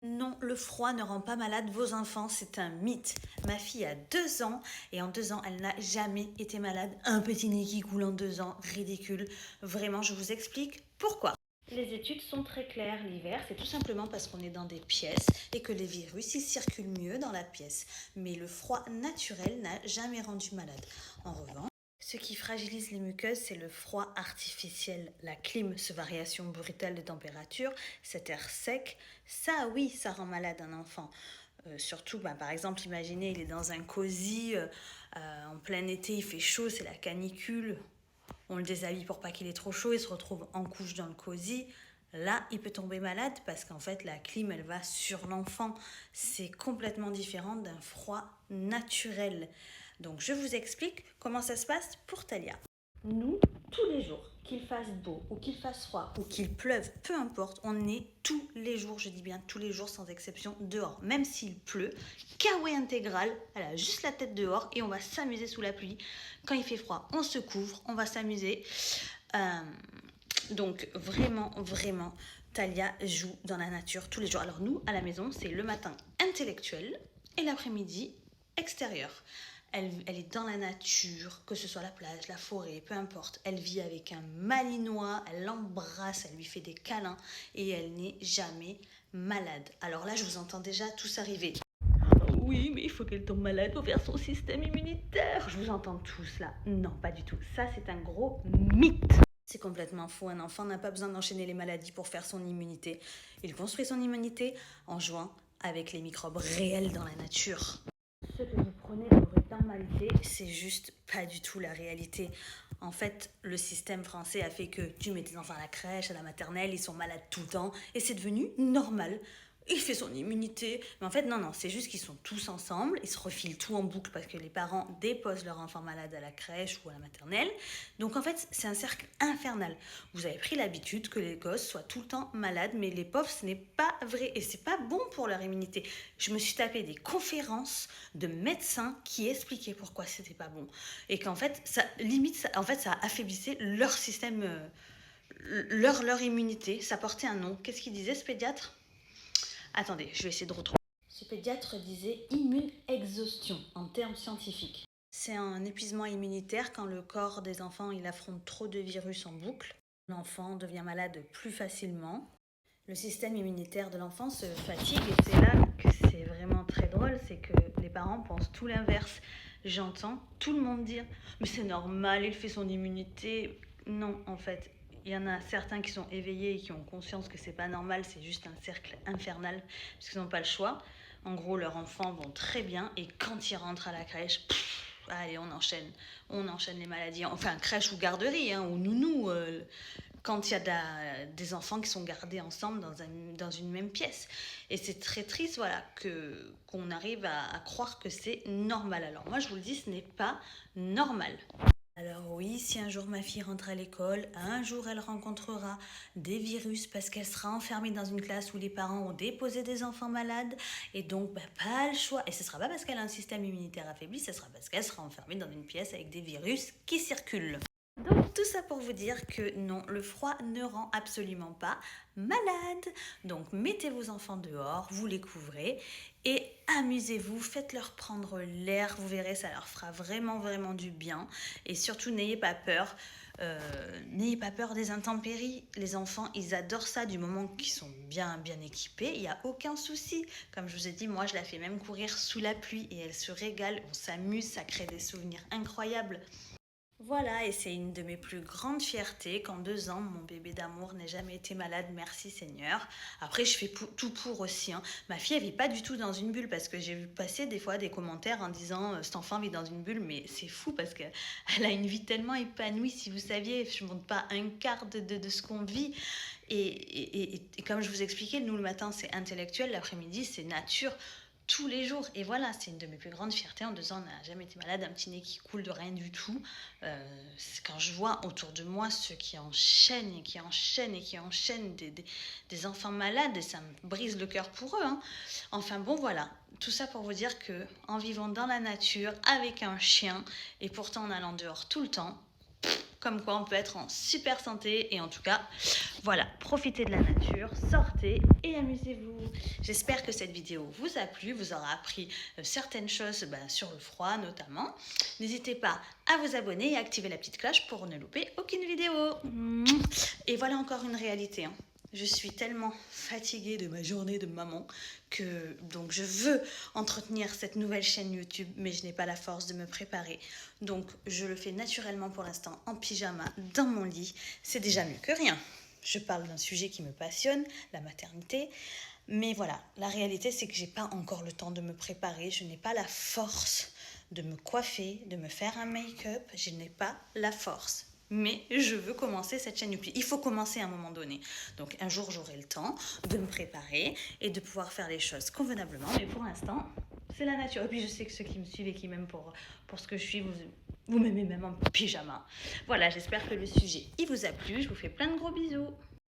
Non, le froid ne rend pas malade vos enfants, c'est un mythe. Ma fille a 2 ans et en 2 ans, elle n'a jamais été malade. Un petit nez qui coule en 2 ans, ridicule. Vraiment, je vous explique pourquoi. Les études sont très claires. L'hiver, c'est tout simplement parce qu'on est dans des pièces et que les virus, ils circulent mieux dans la pièce. Mais le froid naturel n'a jamais rendu malade. En revanche, ce qui fragilise les muqueuses, c'est le froid artificiel. La clim, cette variation brutale de température, cet air sec, ça oui, ça rend malade un enfant. Surtout, par exemple, imaginez, il est dans un cosy, en plein été, il fait chaud, c'est la canicule, on le déshabille pour pas qu'il ait trop chaud, il se retrouve en couche dans le cosy. Là, il peut tomber malade parce qu'en fait, la clim, elle va sur l'enfant. C'est complètement différent d'un froid naturel. Donc, je vous explique comment ça se passe pour Talia. Nous, tous les jours, qu'il fasse beau ou qu'il fasse froid ou qu'il pleuve, peu importe, on est tous les jours, je dis bien tous les jours sans exception, dehors. Même s'il pleut, kawaii intégral, elle a juste la tête dehors et on va s'amuser sous la pluie. Quand il fait froid, on se couvre, on va s'amuser. Donc vraiment, vraiment, Talia joue dans la nature tous les jours. Alors nous, à la maison, c'est le matin intellectuel et l'après-midi extérieur. Elle est dans la nature, que ce soit la plage, la forêt, peu importe. Elle vit avec un malinois, elle l'embrasse, elle lui fait des câlins et elle n'est jamais malade. Alors là, je vous entends déjà tous arriver. Oui, mais il faut qu'elle tombe malade pour faire son système immunitaire. Je vous entends tous là. Non, pas du tout. Ça, c'est un gros mythe. C'est complètement faux. Un enfant n'a pas besoin d'enchaîner les maladies pour faire son immunité. Il construit son immunité en jouant avec les microbes réels dans la nature. Ce que vous prenez pour une normalité, c'est juste pas du tout la réalité. En fait, le système français a fait que tu mets tes enfants à la crèche, à la maternelle, ils sont malades tout le temps, et c'est devenu normal. Il fait son immunité. Mais en fait, non, c'est juste qu'ils sont tous ensemble, ils se refilent tout en boucle parce que les parents déposent leur enfant malade à la crèche ou à la maternelle. Donc en fait, c'est un cercle infernal. Vous avez pris l'habitude que les gosses soient tout le temps malades, mais les pauvres, ce n'est pas vrai et c'est pas bon pour leur immunité. Je me suis tapé des conférences de médecins qui expliquaient pourquoi c'était pas bon et qu'en fait, ça limite, ça affaiblissait leur système, leur immunité. Ça portait un nom. Qu'est-ce qu'il disait ce pédiatre? Attendez, je vais essayer de retrouver. Ce pédiatre disait immune exhaustion en termes scientifiques. C'est un épuisement immunitaire quand le corps des enfants il affronte trop de virus en boucle. L'enfant devient malade plus facilement. Le système immunitaire de l'enfant se fatigue et c'est là que c'est vraiment très drôle, c'est que les parents pensent tout l'inverse. J'entends tout le monde dire mais c'est normal, il fait son immunité. Non, en fait, il y en a certains qui sont éveillés et qui ont conscience que c'est pas normal, c'est juste un cercle infernal parce qu'ils n'ont pas le choix. En gros, leurs enfants vont très bien et quand ils rentrent à la crèche, allez, on enchaîne les maladies. Enfin, crèche ou garderie, ou nounou. Quand il y a des enfants qui sont gardés ensemble dans une même pièce. Et c'est très triste, voilà, qu'on arrive à croire que c'est normal. Alors moi, je vous le dis, ce n'est pas normal. Alors oui, si un jour ma fille rentre à l'école, un jour elle rencontrera des virus parce qu'elle sera enfermée dans une classe où les parents ont déposé des enfants malades et donc pas le choix. Et ce sera pas parce qu'elle a un système immunitaire affaibli, ce sera parce qu'elle sera enfermée dans une pièce avec des virus qui circulent. Donc tout ça pour vous dire que non, le froid ne rend absolument pas malade. Donc mettez vos enfants dehors, vous les couvrez et amusez-vous, faites-leur prendre l'air, vous verrez, ça leur fera vraiment vraiment du bien. Et surtout n'ayez pas peur. N'ayez pas peur des intempéries. Les enfants, ils adorent ça du moment qu'ils sont bien équipés. Il n'y a aucun souci. Comme je vous ai dit, moi, je la fais même courir sous la pluie et elle se régale. On s'amuse, ça crée des souvenirs incroyables. Voilà, et c'est une de mes plus grandes fiertés qu'en 2 ans, mon bébé d'amour n'ait jamais été malade, merci Seigneur. Après, je fais tout pour aussi. Ma fille, elle vit pas du tout dans une bulle parce que j'ai vu passer des fois des commentaires en disant cet enfant vit dans une bulle, mais c'est fou parce qu'elle a une vie tellement épanouie. Si vous saviez, je ne montre pas un quart de ce qu'on vit. Et comme je vous expliquais, nous le matin c'est intellectuel, l'après-midi c'est nature tous les jours. Et voilà, c'est une de mes plus grandes fiertés. En 2 ans, on n'a jamais été malade, un petit nez qui coule de rien du tout. Quand je vois autour de moi ceux qui enchaînent et qui enchaînent et qui enchaînent des enfants malades, et ça me brise le cœur pour eux. Enfin bon, voilà. Tout ça pour vous dire que en vivant dans la nature, avec un chien, et pourtant en allant dehors tout le temps, comme quoi on peut être en super santé. Et en tout cas, voilà, profitez de la nature, sortez et amusez-vous. J'espère que cette vidéo vous a plu, vous aura appris certaines choses sur le froid notamment. N'hésitez pas à vous abonner et à activer la petite cloche pour ne louper aucune vidéo. Et voilà encore une réalité, hein. Je suis tellement fatiguée de ma journée de maman que donc je veux entretenir cette nouvelle chaîne YouTube, mais je n'ai pas la force de me préparer. Donc je le fais naturellement pour l'instant en pyjama dans mon lit. C'est déjà mieux que rien. Je parle d'un sujet qui me passionne, la maternité. Mais voilà, la réalité c'est que j'ai pas encore le temps de me préparer. Je n'ai pas la force de me coiffer, de me faire un make-up. Je n'ai pas la force. Mais je veux commencer cette chaîne YouTube. Il faut commencer à un moment donné. Donc un jour, j'aurai le temps de me préparer et de pouvoir faire les choses convenablement. Mais pour l'instant, c'est la nature. Et puis je sais que ceux qui me suivent et qui m'aiment pour ce que je suis, vous m'aimez même en pyjama. Voilà, j'espère que le sujet, il vous a plu. Je vous fais plein de gros bisous.